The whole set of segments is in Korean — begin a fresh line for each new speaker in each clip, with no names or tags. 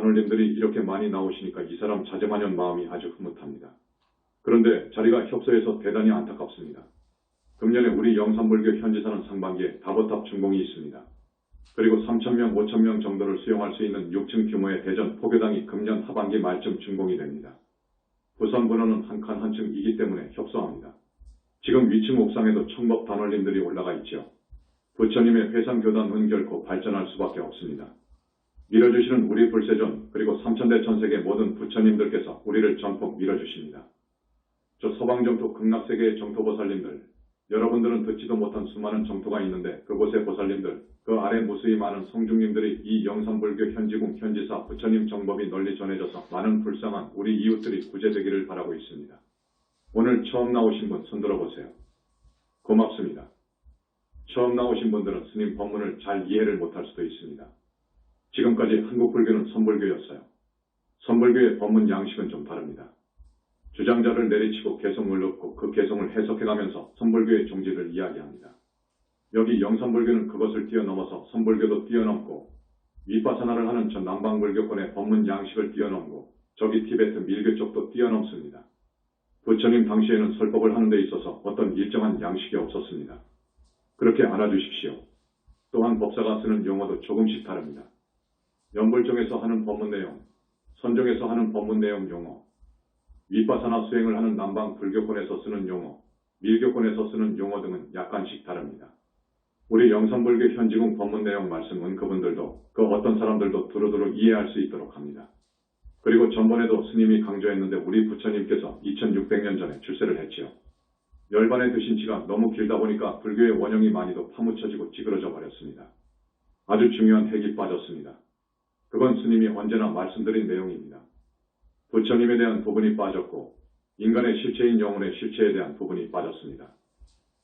단원님들이 이렇게 많이 나오시니까 이 사람 자제마냥 마음이 아주 흐뭇합니다. 그런데 자리가 협소해서 대단히 안타깝습니다. 금년에 우리 영산불교 현지사는 상반기에 다보탑 준공이 있습니다. 그리고 3,000명, 5,000명 정도를 수용할 수 있는 6층 규모의 대전 포교당이 금년 하반기 말쯤 준공이 됩니다. 부산 번호는 한 칸 한 층이기 때문에 협소합니다. 지금 위층 옥상에도 청법 단원님들이 올라가 있죠. 부처님의 회상교단은 결코 발전할 수밖에 없습니다. 밀어주시는 우리 불세존 그리고 삼천대 천세계 모든 부처님들께서 우리를 전폭 밀어주십니다. 저 서방정토 극락세계의 정토보살님들, 여러분들은 듣지도 못한 수많은 정토가 있는데 그곳의 보살님들, 그 아래 무수히 많은 성중님들이 이 영산불교 현지궁 현지사 부처님 정법이 널리 전해져서 많은 불쌍한 우리 이웃들이 구제되기를 바라고 있습니다. 오늘 처음 나오신 분 손들어 보세요. 고맙습니다. 처음 나오신 분들은 스님 법문을 잘 이해를 못할 수도 있습니다. 지금까지 한국불교는 선불교였어요. 선불교의 법문 양식은 좀 다릅니다. 주장자를 내리치고 개성을 넣고 그 개성을 해석해가면서 선불교의 종지를 이야기합니다. 여기 영산불교는 그것을 뛰어넘어서 선불교도 뛰어넘고 위파사나를 하는 전 남방불교권의 법문 양식을 뛰어넘고 저기 티베트 밀교 쪽도 뛰어넘습니다. 부처님 당시에는 설법을 하는 데 있어서 어떤 일정한 양식이 없었습니다. 그렇게 알아주십시오. 또한 법사가 쓰는 용어도 조금씩 다릅니다. 연불종에서 하는 법문 내용, 선종에서 하는 법문 내용 용어, 위파사나 수행을 하는 남방 불교권에서 쓰는 용어, 밀교권에서 쓰는 용어 등은 약간씩 다릅니다. 우리 영산불교 현지궁 법문 내용 말씀은 그분들도 그 어떤 사람들도 두루두루 이해할 수 있도록 합니다. 그리고 전번에도 스님이 강조했는데 우리 부처님께서 2600년 전에 출세를 했지요. 열반에 드신 치가 너무 길다 보니까 불교의 원형이 많이도 파묻혀지고 찌그러져 버렸습니다. 아주 중요한 핵이 빠졌습니다. 그건 스님이 언제나 말씀드린 내용입니다. 부처님에 대한 부분이 빠졌고 인간의 실체인 영혼의 실체에 대한 부분이 빠졌습니다.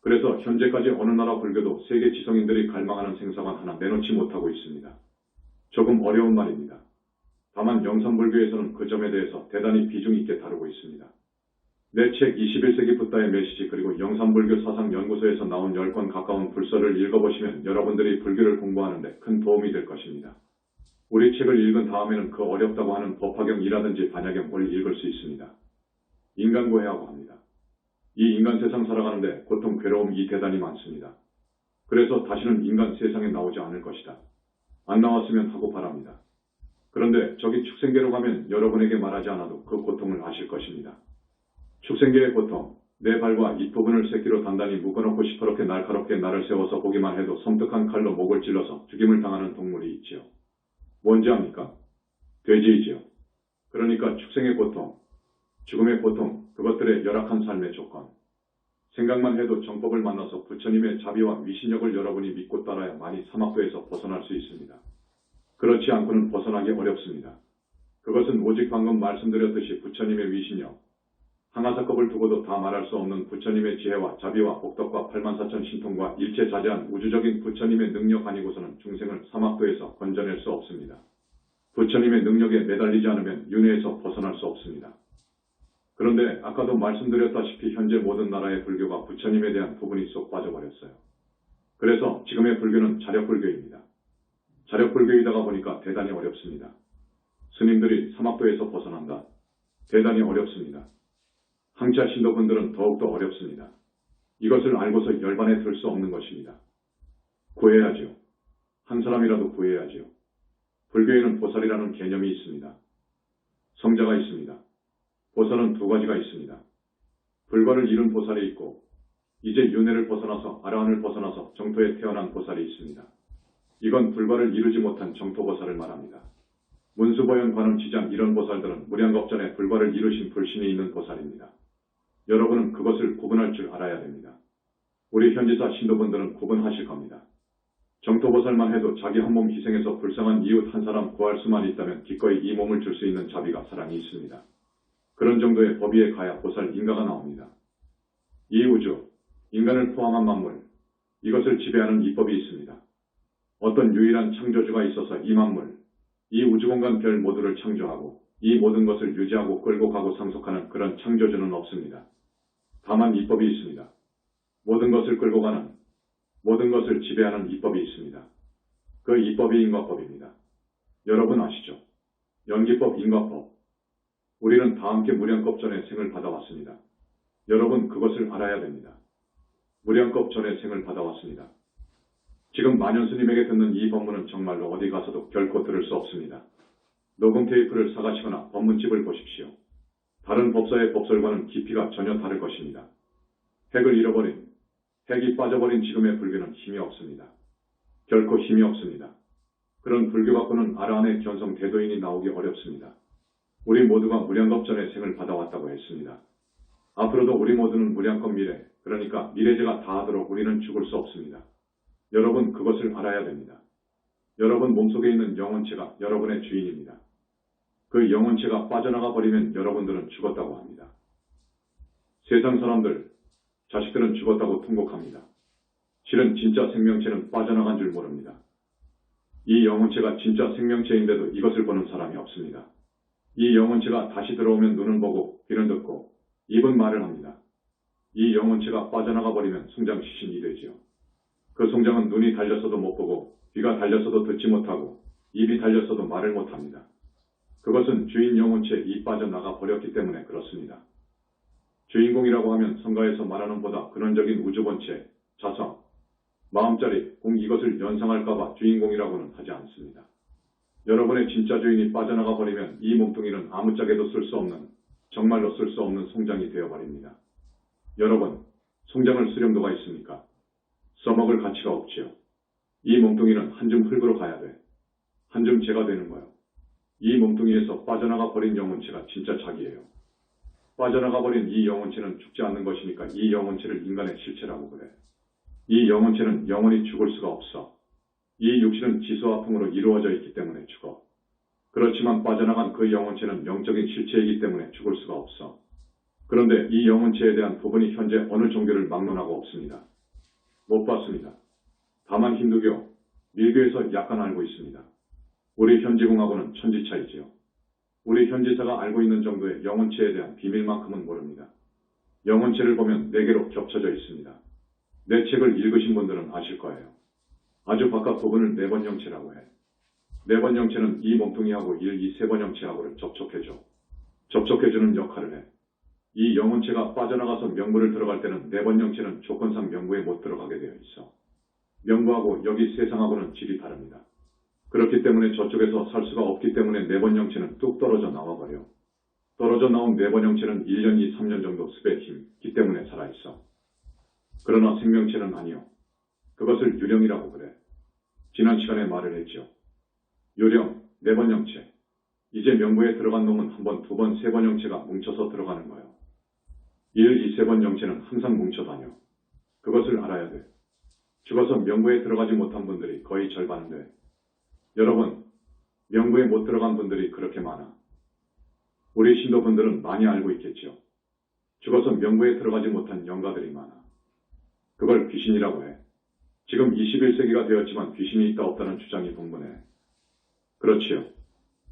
그래서 현재까지 어느 나라 불교도 세계 지성인들이 갈망하는 생사관 하나 내놓지 못하고 있습니다. 조금 어려운 말입니다. 다만 영산불교에서는 그 점에 대해서 대단히 비중 있게 다루고 있습니다. 내 책 21세기 붓다의 메시지 그리고 영산불교 사상연구소에서 나온 10권 가까운 불서를 읽어보시면 여러분들이 불교를 공부하는데 큰 도움이 될 것입니다. 우리 책을 읽은 다음에는 그 어렵다고 하는 법화경이라든지 반야경을 읽을 수 있습니다. 인간고해하고 합니다. 이 인간 세상 살아가는데 고통, 괴로움이 대단히 많습니다. 그래서 다시는 인간 세상에 나오지 않을 것이다. 안 나왔으면 하고 바랍니다. 그런데 저기 축생계로 가면 여러분에게 말하지 않아도 그 고통을 아실 것입니다. 축생계의 고통, 내 발과 입부분을 새끼로 단단히 묶어놓고 시퍼렇게 날카롭게 나를 세워서 보기만 해도 섬뜩한 칼로 목을 찔러서 죽임을 당하는 동물이 있지요. 뭔지 압니까? 돼지이지요. 그러니까 축생의 고통, 죽음의 고통, 그것들의 열악한 삶의 조건. 생각만 해도 정법을 만나서 부처님의 자비와 위신력을 여러분이 믿고 따라야 많이 사막도에서 벗어날 수 있습니다. 그렇지 않고는 벗어나기 어렵습니다. 그것은 오직 방금 말씀드렸듯이 부처님의 위신력, 항아사급을 두고도 다 말할 수 없는 부처님의 지혜와 자비와 복덕과 84,000 신통과 일체자재한 우주적인 부처님의 능력 아니고서는 중생을 사막도에서 건져낼 수 없습니다. 부처님의 능력에 매달리지 않으면 윤회에서 벗어날 수 없습니다. 그런데 아까도 말씀드렸다시피 현재 모든 나라의 불교가 부처님에 대한 부분이 쏙 빠져버렸어요. 그래서 지금의 불교는 자력불교입니다. 자력불교이다가 보니까 대단히 어렵습니다. 스님들이 사막도에서 벗어난다. 대단히 어렵습니다. 항차 신도분들은 더욱더 어렵습니다. 이것을 알고서 열반에 들 수 없는 것입니다. 구해야지요. 한 사람이라도 구해야지요. 불교에는 보살이라는 개념이 있습니다. 성자가 있습니다. 보살은 두 가지가 있습니다. 불과를 이룬 보살이 있고 이제 윤회를 벗어나서 아라한을 벗어나서 정토에 태어난 보살이 있습니다. 이건 불과를 이루지 못한 정토보살을 말합니다. 문수보현 관음 지장 이런 보살들은 무량겁 전에 불과를 이루신 불신이 있는 보살입니다. 여러분은 그것을 구분할 줄 알아야 됩니다. 우리 현지사 신도분들은 구분하실 겁니다. 정토보살만 해도 자기 한 몸 희생해서 불쌍한 이웃 한 사람 구할 수만 있다면 기꺼이 이 몸을 줄 수 있는 자비가 사랑이 있습니다. 그런 정도의 법위에 가야 보살 인가가 나옵니다. 이 우주, 인간을 포함한 만물, 이것을 지배하는 이법이 있습니다. 어떤 유일한 창조주가 있어서 이 만물, 이 우주공간 별 모두를 창조하고 이 모든 것을 유지하고 끌고 가고 상속하는 그런 창조주는 없습니다. 다만 이법이 있습니다. 모든 것을 끌고 가는, 모든 것을 지배하는 이법이 있습니다. 그 이법이 인과법입니다. 여러분 아시죠? 연기법, 인과법. 우리는 다 함께 무량겁 전에 생을 받아왔습니다. 여러분 그것을 알아야 됩니다. 무량겁 전에 생을 받아왔습니다. 지금 만연스님에게 듣는 이 법문은 정말로 어디 가서도 결코 들을 수 없습니다. 녹음 테이프를 사가시거나 법문집을 보십시오. 다른 법사의 법설과는 깊이가 전혀 다를 것입니다. 핵을 잃어버린, 핵이 빠져버린 지금의 불교는 힘이 없습니다. 결코 힘이 없습니다. 그런 불교 갖고는 아라한의 견성 대도인이 나오기 어렵습니다. 우리 모두가 무량겁 전에 생을 받아왔다고 했습니다. 앞으로도 우리 모두는 무량겁 미래, 그러니까 미래제가 다 하도록 우리는 죽을 수 없습니다. 여러분 그것을 알아야 됩니다. 여러분 몸속에 있는 영혼체가 여러분의 주인입니다. 그 영혼체가 빠져나가 버리면 여러분들은 죽었다고 합니다. 세상 사람들, 자식들은 죽었다고 통곡합니다. 실은 진짜 생명체는 빠져나간 줄 모릅니다. 이 영혼체가 진짜 생명체인데도 이것을 보는 사람이 없습니다. 이 영혼체가 다시 들어오면 눈은 보고 귀는 듣고 입은 말을 합니다. 이 영혼체가 빠져나가 버리면 송장 시신이 되지요. 그 송장은 눈이 달렸어도 못 보고 귀가 달렸어도 듣지 못하고 입이 달렸어도 말을 못합니다. 그것은 주인 영혼체에 이 빠져나가 버렸기 때문에 그렇습니다. 주인공이라고 하면 성가에서 말하는 보다 근원적인 우주본체, 자성, 마음자리, 공 이것을 연상할까봐 주인공이라고는 하지 않습니다. 여러분의 진짜 주인이 빠져나가 버리면 이 몸뚱이는 아무짝에도 쓸 수 없는, 정말로 쓸 수 없는 송장이 되어버립니다. 여러분, 송장을 쓰렴도가 있습니까? 써먹을 가치가 없지요. 이 몸뚱이는 한 줌 흙으로 가야 돼. 한 줌 재가 되는 거요. 이 몸뚱이에서 빠져나가 버린 영혼체가 진짜 자기예요. 빠져나가 버린 이 영혼체는 죽지 않는 것이니까 이 영혼체를 인간의 실체라고 그래. 이 영혼체는 영원히 죽을 수가 없어. 이 육신은 지수와 풍으로 이루어져 있기 때문에 죽어. 그렇지만 빠져나간 그 영혼체는 영적인 실체이기 때문에 죽을 수가 없어. 그런데 이 영혼체에 대한 부분이 현재 어느 종교를 막론하고 없습니다. 못 봤습니다. 다만 힌두교, 밀교에서 약간 알고 있습니다. 우리 현지공하고는 천지차이지요. 우리 현지사가 알고 있는 정도의 영혼체에 대한 비밀만큼은 모릅니다. 영혼체를 보면 4개로 겹쳐져 있습니다. 내 책을 읽으신 분들은 아실 거예요. 아주 바깥 부분을 4번 영체라고 해. 4번 영체는 이 몸뚱이하고 1, 2, 3번 영체하고를 접촉해줘. 접촉해주는 역할을 해. 이 영혼체가 빠져나가서 명부를 들어갈 때는 4번 영체는 조건상 명부에 못 들어가게 되어 있어. 명부하고 여기 세상하고는 질이 다릅니다. 그렇기 때문에 저쪽에서 살 수가 없기 때문에 4번 영체는 뚝 떨어져 나와버려. 떨어져 나온 4번 영체는 1년, 2, 3년 정도 습의 힘기 때문에 살아있어. 그러나 생명체는 아니요. 그것을 유령이라고 그래. 지난 시간에 말을 했죠. 유령, 4번 영체. 이제 명부에 들어간 놈은 1번, 2번, 3번 영체가 뭉쳐서 들어가는 거예요. 1, 2, 3번 영체는 항상 뭉쳐다녀. 그것을 알아야 돼. 죽어서 명부에 들어가지 못한 분들이 거의 절반은 돼. 여러분, 명부에 못 들어간 분들이 그렇게 많아. 우리 신도분들은 많이 알고 있겠죠. 죽어서 명부에 들어가지 못한 영가들이 많아. 그걸 귀신이라고 해. 지금 21세기가 되었지만 귀신이 있다 없다는 주장이 분분해. 그렇지요.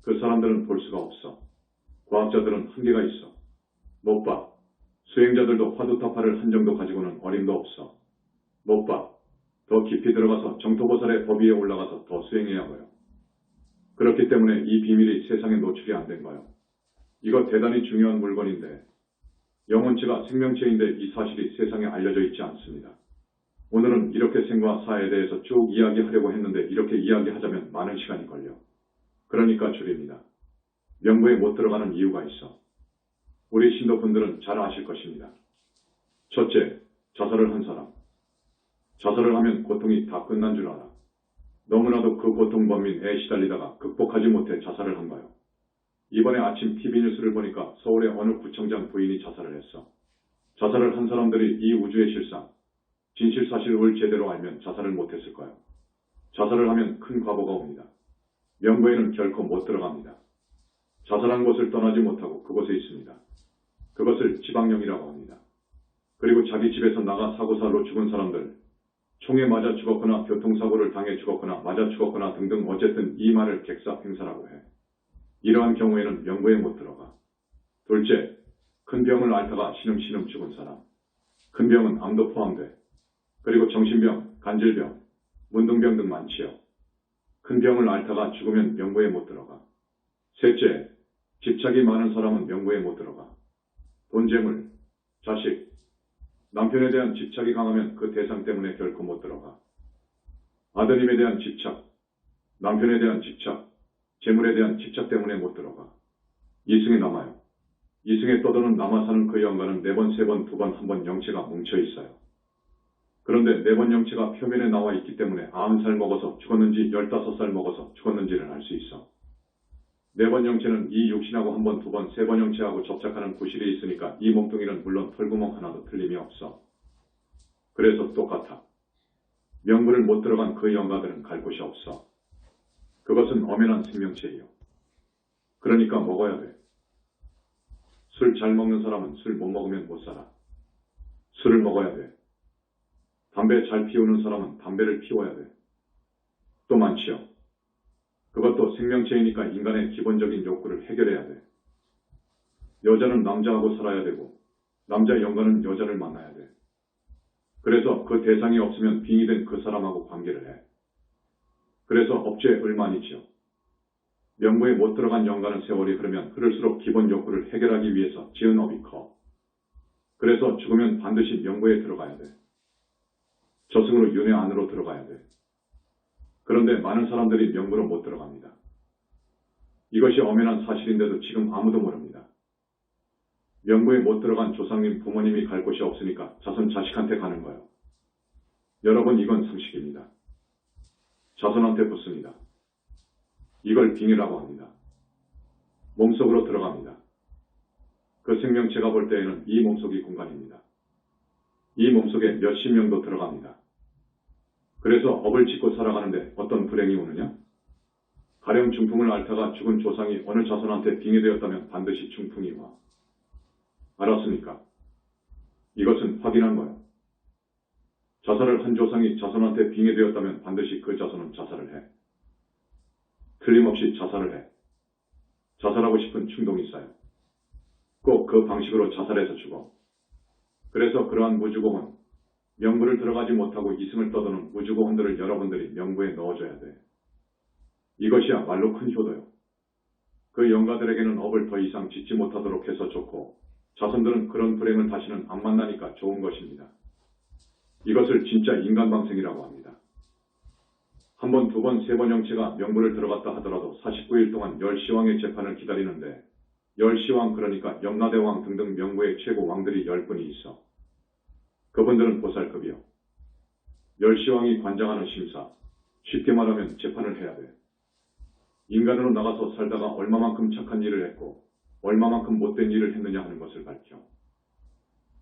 그 사람들은 볼 수가 없어. 과학자들은 한계가 있어. 못 봐. 수행자들도 화두타파를 한 정도 가지고는 어림도 없어. 못 봐. 더 깊이 들어가서 정토보살의 법 위에 올라가서 더 수행해야 해요. 그렇기 때문에 이 비밀이 세상에 노출이 안 된 거예요. 이거 대단히 중요한 물건인데 영혼체가 생명체인데 이 사실이 세상에 알려져 있지 않습니다. 오늘은 이렇게 생과 사에 대해서 쭉 이야기하려고 했는데 이렇게 이야기하자면 많은 시간이 걸려. 그러니까 줄입니다. 명부에 못 들어가는 이유가 있어. 우리 신도분들은 잘 아실 것입니다. 첫째, 자살을 한 사람. 자살을 하면 고통이 다 끝난 줄 알아. 너무나도 그 고통 범민에 시달리다가 극복하지 못해 자살을 한 거예요. 이번에 아침 TV 뉴스를 보니까 서울의 어느 구청장 부인이 자살을 했어. 자살을 한 사람들이 이 우주의 실상, 진실사실을 제대로 알면 자살을 못했을 거예요. 자살을 하면 큰 과보가 옵니다. 명부에는 결코 못 들어갑니다. 자살한 곳을 떠나지 못하고 그곳에 있습니다. 그것을 지방령이라고 합니다. 그리고 자기 집에서 나가 사고살로 죽은 사람들, 총에 맞아 죽었거나 교통사고를 당해 죽었거나 맞아 죽었거나 등등 어쨌든 이 말을 객사행사라고 해. 이러한 경우에는 명부에 못 들어가. 둘째, 큰 병을 앓다가 신음신음 죽은 사람. 큰 병은 암도 포함돼. 그리고 정신병, 간질병, 문둥병 등 많지요. 큰 병을 앓다가 죽으면 명부에 못 들어가. 셋째, 집착이 많은 사람은 명부에 못 들어가. 돈, 재물, 자식, 남편에 대한 집착이 강하면 그 대상 때문에 결코 못 들어가. 아드님에 대한 집착, 남편에 대한 집착, 재물에 대한 집착 때문에 못 들어가. 이승에 남아요. 이승에 떠도는 남아 사는 그 영가는 4번, 3번, 2번, 1번 영체가 뭉쳐 있어요. 그런데 4번 영체가 표면에 나와 있기 때문에 90살 먹어서 죽었는지 15살 먹어서 죽었는지를 알 수 있어. 4번 영체는 이 육신하고 1번, 2번, 3번 영체하고 접착하는 구실이 있으니까 이 몸뚱이는 물론 털구멍 하나도 틀림이 없어. 그래서 똑같아. 명부를 못 들어간 그 영가들은 갈 곳이 없어. 그것은 엄연한 생명체예요. 그러니까 먹어야 돼. 술 잘 먹는 사람은 술 못 먹으면 못 살아. 술을 먹어야 돼. 담배 잘 피우는 사람은 담배를 피워야 돼. 또 많지요. 그것도 생명체이니까 인간의 기본적인 욕구를 해결해야 돼. 여자는 남자하고 살아야 되고 남자 영가는 여자를 만나야 돼. 그래서 그 대상이 없으면 빙의된 그 사람하고 관계를 해. 그래서 업죄에 을만이지요. 명부에 못 들어간 영가는 세월이 흐르면 흐를수록 기본 욕구를 해결하기 위해서 지은 업이 커. 그래서 죽으면 반드시 명부에 들어가야 돼. 저승으로 윤회 안으로 들어가야 돼. 그런데 많은 사람들이 명부로 못 들어갑니다. 이것이 엄연한 사실인데도 지금 아무도 모릅니다. 명부에 못 들어간 조상님 부모님이 갈 곳이 없으니까 자손 자식한테 가는 거예요. 여러분, 이건 상식입니다. 자손한테 붙습니다. 이걸 빙의라고 합니다. 몸속으로 들어갑니다. 그 생명체가 볼 때에는 이 몸속이 공간입니다. 이 몸속에 몇십 명도 들어갑니다. 그래서 업을 짓고 살아가는데 어떤 불행이 오느냐? 가령 중풍을 앓다가 죽은 조상이 어느 자손한테 빙의되었다면 반드시 중풍이 와. 알았습니까? 이것은 확인한 거예요. 자살을 한 조상이 자손한테 빙의되었다면 반드시 그 자손은 자살을 해. 틀림없이 자살을 해. 자살하고 싶은 충동이 있어요. 꼭 그 방식으로 자살해서 죽어. 그래서 그러한 무주고혼, 명부를 들어가지 못하고 이승을 떠도는 무주고혼들을 여러분들이 명부에 넣어줘야 돼. 이것이야말로 큰 효도요. 그 영가들에게는 업을 더 이상 짓지 못하도록 해서 좋고 자손들은 그런 불행을 다시는 안 만나니까 좋은 것입니다. 이것을 진짜 인간방생이라고 합니다. 1번, 2번, 3번 영체가 명부를 들어갔다 하더라도 49일 동안 10시왕의 재판을 기다리는데 10시왕, 그러니까 염라대왕 등등 명부의 최고 왕들이 10분이 있어. 그분들은 보살급이요. 10시왕이 관장하는 심사, 쉽게 말하면 재판을 해야 돼. 인간으로 나가서 살다가 얼마만큼 착한 일을 했고 얼마만큼 못된 일을 했느냐 하는 것을 밝혀.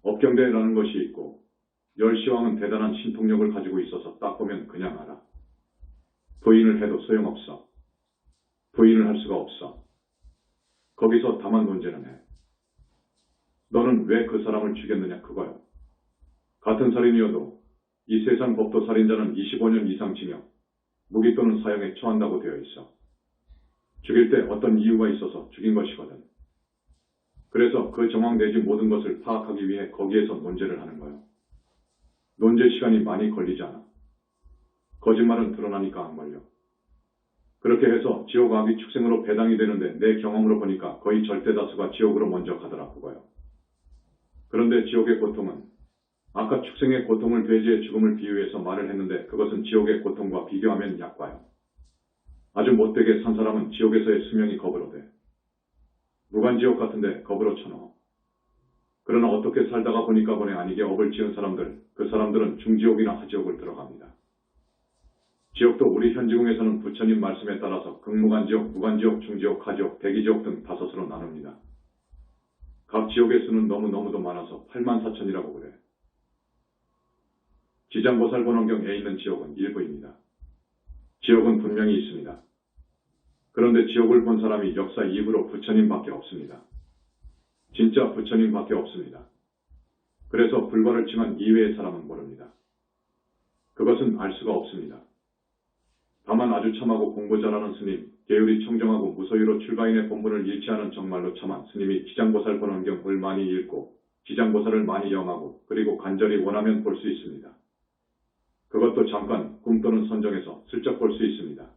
업경대라는 것이 있고 10시왕은 대단한 신통력을 가지고 있어서 딱 보면 그냥 알아. 부인을 해도 소용없어. 부인을 할 수가 없어. 거기서 다만 논제는 해. 너는 왜 그 사람을 죽였느냐 그거요. 같은 살인이어도 이 세상 법도 살인자는 25년 이상 징역, 무기 또는 사형에 처한다고 되어 있어. 죽일 때 어떤 이유가 있어서 죽인 것이거든. 그래서 그 정황 내지 모든 것을 파악하기 위해 거기에서 논제를 하는 거예요. 논제 시간이 많이 걸리지 않아. 거짓말은 드러나니까 안 걸려. 그렇게 해서 지옥악이 축생으로 배당이 되는데 내 경험으로 보니까 거의 절대 다수가 지옥으로 먼저 가더라 그거요. 그런데 지옥의 고통은 아까 축생의 고통을 돼지의 죽음을 비유해서 말을 했는데 그것은 지옥의 고통과 비교하면 약과요. 아주 못되게 산 사람은 지옥에서의 수명이 겁으로 돼. 무간지옥 같은데 겁으로 쳐넣어. 그러나 어떻게 살다가 보니까 보내 아니게 업을 지은 사람들, 그 사람들은 중지옥이나 하지옥을 들어갑니다. 지옥도 우리 현지궁에서는 부처님 말씀에 따라서 극무간지옥, 무간지옥, 중지옥, 하지옥, 대기지옥 등 5으로 나눕니다. 각 지옥의 수는 너무너무도 많아서 84,000이라고 그래. 지장보살본원경에 있는 지옥은 일부입니다. 지옥은 분명히 있습니다. 그런데 지옥을 본 사람이 역사 이후로 부처님밖에 없습니다. 진짜 부처님밖에 없습니다. 그래서 불과를 칭한 이외의 사람은 모릅니다. 그것은 알 수가 없습니다. 다만 아주 참하고 공부 잘하는 스님, 계율이 청정하고 무소유로 출가인의 본분을 잃지않은 정말로 참한 스님이 지장보살본원경을 많이 읽고 지장보살을 많이 영하고 그리고 간절히 원하면 볼 수 있습니다. 그것도 잠깐 꿈 또는 선정해서 슬쩍 볼 수 있습니다.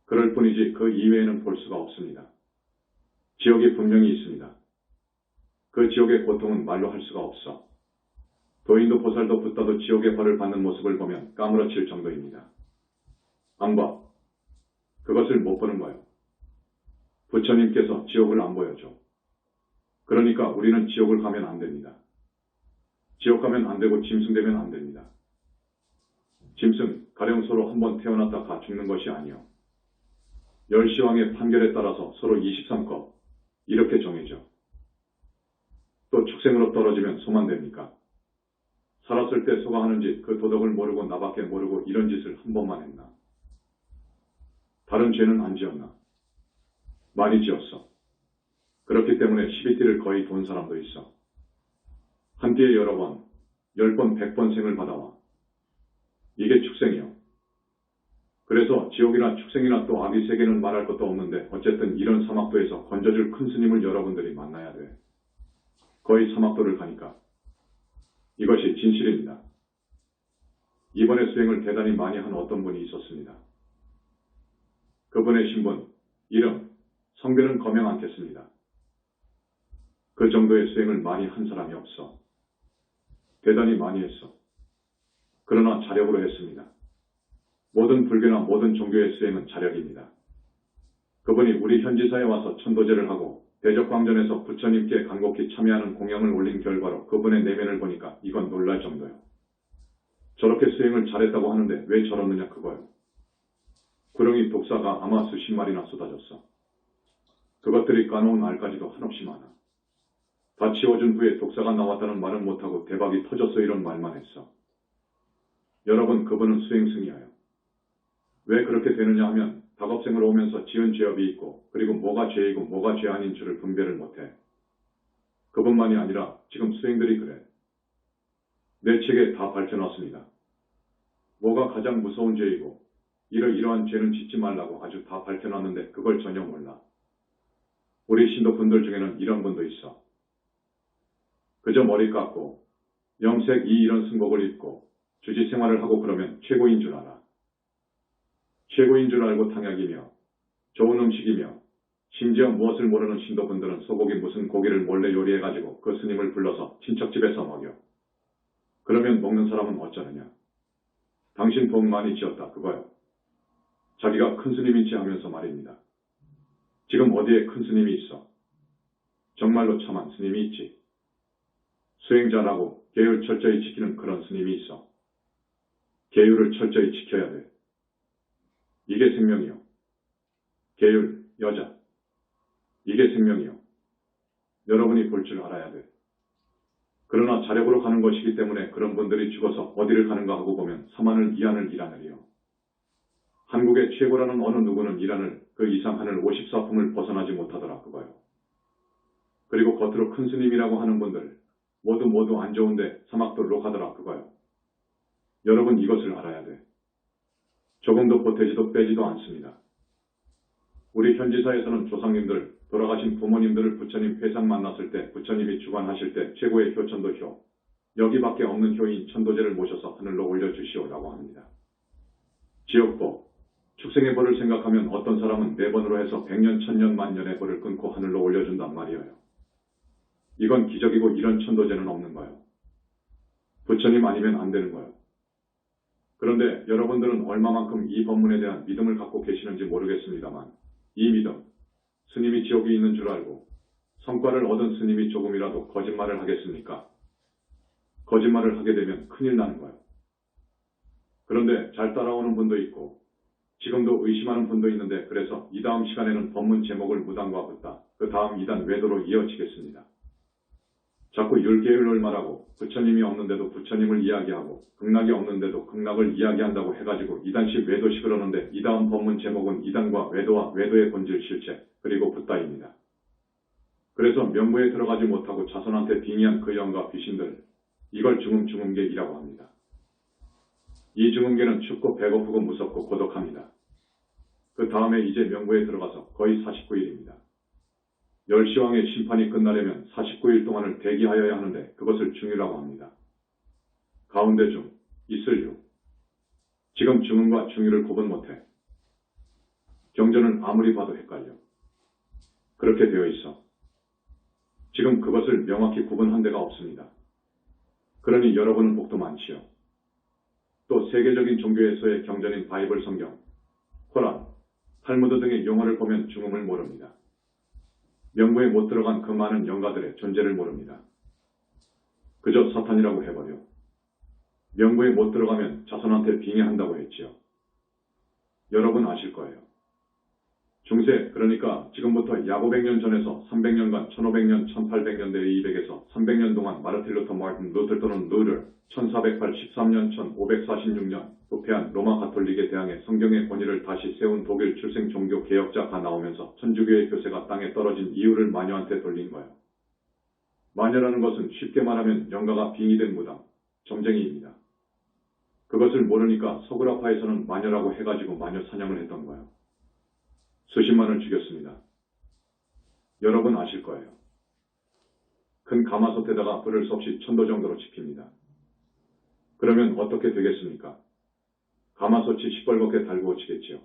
그럴 뿐이지 그 이외에는 볼 수가 없습니다. 지옥이 분명히 있습니다. 그 지옥의 고통은 말로 할 수가 없어. 도인도 보살도 붓다도 지옥의 벌을 받는 모습을 보면 까무러칠 정도입니다. 안 봐. 그것을 못 보는 거요. 부처님께서 지옥을 안 보여줘. 그러니까 우리는 지옥을 가면 안 됩니다. 지옥 가면 안 되고 짐승되면 안 됩니다. 짐승, 가령 서로 한번 태어났다 가 죽는 것이 아니요. 열시왕의 판결에 따라서 서로 23컵 이렇게 정해져. 또 축생으로 떨어지면 소만 됩니까? 살았을 때 소가 하는 짓, 그 도덕을 모르고 나밖에 모르고 이런 짓을 한 번만 했나? 다른 죄는 안 지었나? 많이 지었어. 그렇기 때문에 12띠를 거의 돈 사람도 있어. 한 띠에 여러 번, 10번, 100번 생을 받아와. 이게 축생이요. 그래서 지옥이나 축생이나 또 아비 세계는 말할 것도 없는데 어쨌든 이런 사막도에서 건져줄 큰 스님을 여러분들이 만나야 돼. 거의 사막도를 가니까. 이것이 진실입니다. 이번에 수행을 대단히 많이 한 어떤 분이 있었습니다. 그분의 신분, 이름, 성별은 거명 않겠습니다. 그 정도의 수행을 많이 한 사람이 없어. 대단히 많이 했어. 그러나 자력으로 했습니다. 모든 불교나 모든 종교의 수행은 자력입니다. 그분이 우리 현지사에 와서 천도제를 하고 대적광전에서 부처님께 간곡히 참여하는 공양을 올린 결과로 그분의 내면을 보니까 이건 놀랄 정도요. 저렇게 수행을 잘했다고 하는데 왜 저러느냐 그거요. 구렁이 독사가 아마 수십 마리나 쏟아졌어. 그것들이 까놓은 알까지도 한없이 많아. 다 치워준 후에 독사가 나왔다는 말은 못하고 대박이 터졌어 이런 말만 했어. 여러분, 그분은 수행승이에요. 왜 그렇게 되느냐 하면 다급생으로 오면서 지은 죄업이 있고 그리고 뭐가 죄이고 뭐가 죄 아닌 줄을 분별을 못해. 그분만이 아니라 지금 수행들이 그래. 내 책에 다 밝혀놨습니다. 뭐가 가장 무서운 죄이고 이러이러한 죄는 짓지 말라고 아주 다 밝혀놨는데 그걸 전혀 몰라. 우리 신도분들 중에는 이런 분도 있어. 그저 머리 깎고 염색 이런 승복을 입고 주지 생활을 하고 그러면 최고인 줄 알아. 최고인 줄 알고 탕약이며 좋은 음식이며 심지어 무엇을 모르는 신도분들은 소고기 무슨 고기를 몰래 요리해가지고 그 스님을 불러서 친척집에서 먹여. 그러면 먹는 사람은 어쩌느냐. 당신 복 많이 지었다 그거요. 자기가 큰 스님인지 하면서 말입니다. 지금 어디에 큰 스님이 있어? 정말로 참한 스님이 있지. 수행 잘하고 계율 철저히 지키는 그런 스님이 있어. 계율을 철저히 지켜야 돼. 이게 생명이요. 계율, 여자. 이게 생명이요. 여러분이 볼 줄 알아야 돼. 그러나 자력으로 가는 것이기 때문에 그런 분들이 죽어서 어디를 가는가 하고 보면 사만을 이하늘 이라늘이요. 한국의 최고라는 어느 누구는 이라늘 그 이상 하늘 54품을 벗어나지 못하더라 그거요. 그리고 겉으로 큰 스님이라고 하는 분들 모두 안 좋은데 사막돌로 가더라 그거요. 여러분 이것을 알아야 돼. 조금도 보태지도 빼지도 않습니다. 우리 현지사에서는 조상님들, 돌아가신 부모님들을 부처님 회상 만났을 때 부처님이 주관하실 때 최고의 효천도 효, 여기밖에 없는 효인 천도제를 모셔서 하늘로 올려주시오라고 합니다. 지옥복, 축생의 벌을 생각하면 어떤 사람은 4번으로 해서 100년, 1000년, 만년의 벌을 끊고 하늘로 올려준단 말이에요. 이건 기적이고 이런 천도제는 없는 거예요. 부처님 아니면 안 되는 거예요. 그런데 여러분들은 얼마만큼 이 법문에 대한 믿음을 갖고 계시는지 모르겠습니다만 이 믿음, 스님이 지옥에 있는 줄 알고 성과를 얻은 스님이 조금이라도 거짓말을 하겠습니까? 거짓말을 하게 되면 큰일 나는 거예요. 그런데 잘 따라오는 분도 있고 지금도 의심하는 분도 있는데 그래서 이 다음 시간에는 법문 제목을 무당과 붓다, 그 다음 2단 외도로 이어지겠습니다. 자꾸 율계율을 말하고 부처님이 없는데도 부처님을 이야기하고 극락이 없는데도 극락을 이야기한다고 해가지고 2단씩 외도시 그러는데 이 다음 법문 제목은 2단과 외도와 외도의 본질 실체 그리고 붓다입니다. 그래서 명부에 들어가지 못하고 자손한테 빙의한 그 영과 귀신들 이걸 중음계이라고 합니다. 이 중음계는 춥고 배고프고 무섭고 고독합니다. 그 다음에 이제 명부에 들어가서 거의 49일입니다. 열시왕의 심판이 끝나려면 49일 동안을 대기하여야 하는데 그것을 중이라고 합니다. 가운데 중, 있을 유. 지금 중음과 중유를 구분 못해. 경전을 아무리 봐도 헷갈려. 그렇게 되어 있어. 지금 그것을 명확히 구분한 데가 없습니다. 그러니 여러분은 복도 많지요. 또 세계적인 종교에서의 경전인 바이블 성경, 코란, 탈무드 등의 용어를 보면 중음을 모릅니다. 명부에 못 들어간 그 많은 영가들의 존재를 모릅니다. 그저 사탄이라고 해버려. 명부에 못 들어가면 자손한테 빙의한다고 했지요. 여러분 아실 거예요. 중세, 그러니까 지금부터 약 500년 전에서 300년간 1500년, 1800년대 200에서 300년 동안 마르틴 루터 마틴 루터 또는 루터 1483년, 1546년 부패한 로마 가톨릭에 대항해 성경의 권위를 다시 세운 독일 출생 종교 개혁자가 나오면서 천주교의 교세가 땅에 떨어진 이유를 마녀한테 돌린 거예요. 마녀라는 것은 쉽게 말하면 영가가 빙의된 무당, 점쟁이입니다. 그것을 모르니까 서구라파에서는 마녀라고 해가지고 마녀 사냥을 했던 거예요. 수십만을 죽였습니다. 여러분 아실 거예요. 큰 가마솥에다가 불을 수 없이 1000도 정도로 지핍니다. 그러면 어떻게 되겠습니까? 가마솥이 시뻘겋게 달구어지겠지요.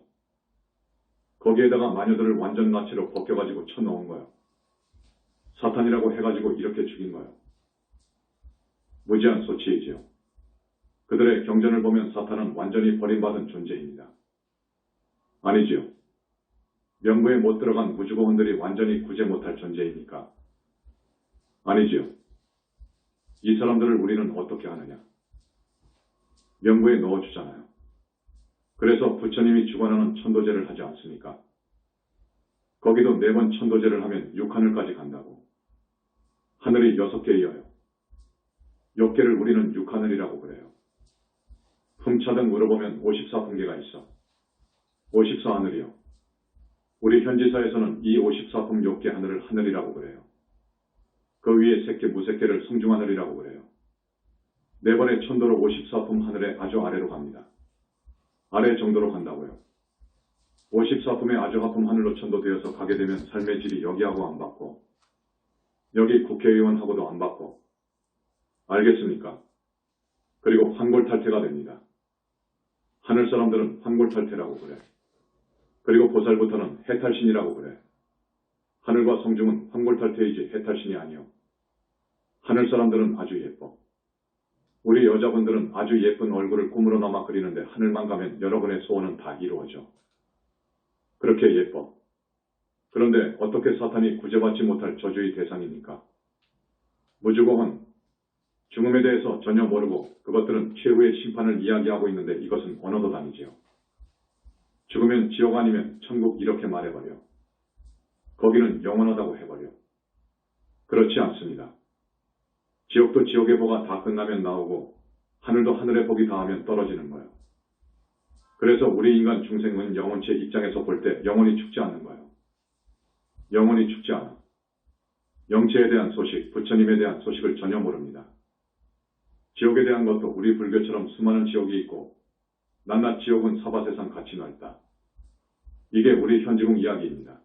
거기에다가 마녀들을 완전 나치로 벗겨가지고 쳐넣은 거예요. 사탄이라고 해가지고 이렇게 죽인 거예요. 무지한 소치이지요. 그들의 경전을 보면 사탄은 완전히 버림받은 존재입니다. 아니지요. 명부에 못 들어간 우주고원들이 완전히 구제 못할 존재입니까? 아니지요. 이 사람들을 우리는 어떻게 하느냐? 명부에 넣어주잖아요. 그래서 부처님이 주관하는 천도제를 하지 않습니까? 거기도 4번 천도제를 하면 6하늘까지 간다고. 하늘이 6개이어요. 6개를 우리는 6하늘이라고 그래요. 품차등 물어보면 54품계가 있어. 54하늘이요. 우리 현지사에서는 이 54품 6개 하늘을 하늘이라고 그래요. 그 위에 새끼 무새끼를 성중하늘이라고 그래요. 4번의 천도로 54품 하늘의 아주 아래로 갑니다. 아래 정도로 간다고요. 54품의 아주 하품 하늘로 천도되어서 가게 되면 삶의 질이 여기하고 안 받고 여기 국회의원하고도 안 받고 알겠습니까? 그리고 환골탈태가 됩니다. 하늘 사람들은 환골탈태라고 그래. 그리고 보살부터는 해탈신이라고 그래. 하늘과 성중은 환골탈태이지 해탈신이 아니요. 하늘 사람들은 아주 예뻐. 우리 여자분들은 아주 예쁜 얼굴을 꿈으로나마 그리는데 하늘만 가면 여러분의 소원은 다 이루어져. 그렇게 예뻐. 그런데 어떻게 사탄이 구제받지 못할 저주의 대상입니까? 무주고혼, 죽음에 대해서 전혀 모르고 그것들은 최후의 심판을 이야기하고 있는데 이것은 언어도 다니지요. 죽으면 지옥 아니면 천국 이렇게 말해버려. 거기는 영원하다고 해버려. 그렇지 않습니다. 지옥도 지옥의 보가 다 끝나면 나오고 하늘도 하늘의 복이 다하면 떨어지는 거예요. 그래서 우리 인간 중생은 영혼체 입장에서 볼 때 영원히 죽지 않는 거예요. 영원히 죽지 않아. 영체에 대한 소식, 부처님에 대한 소식을 전혀 모릅니다. 지옥에 대한 것도 우리 불교처럼 수많은 지옥이 있고 낱낱 지옥은 사바세상 같이 넓다. 이게 우리 현지궁 이야기입니다.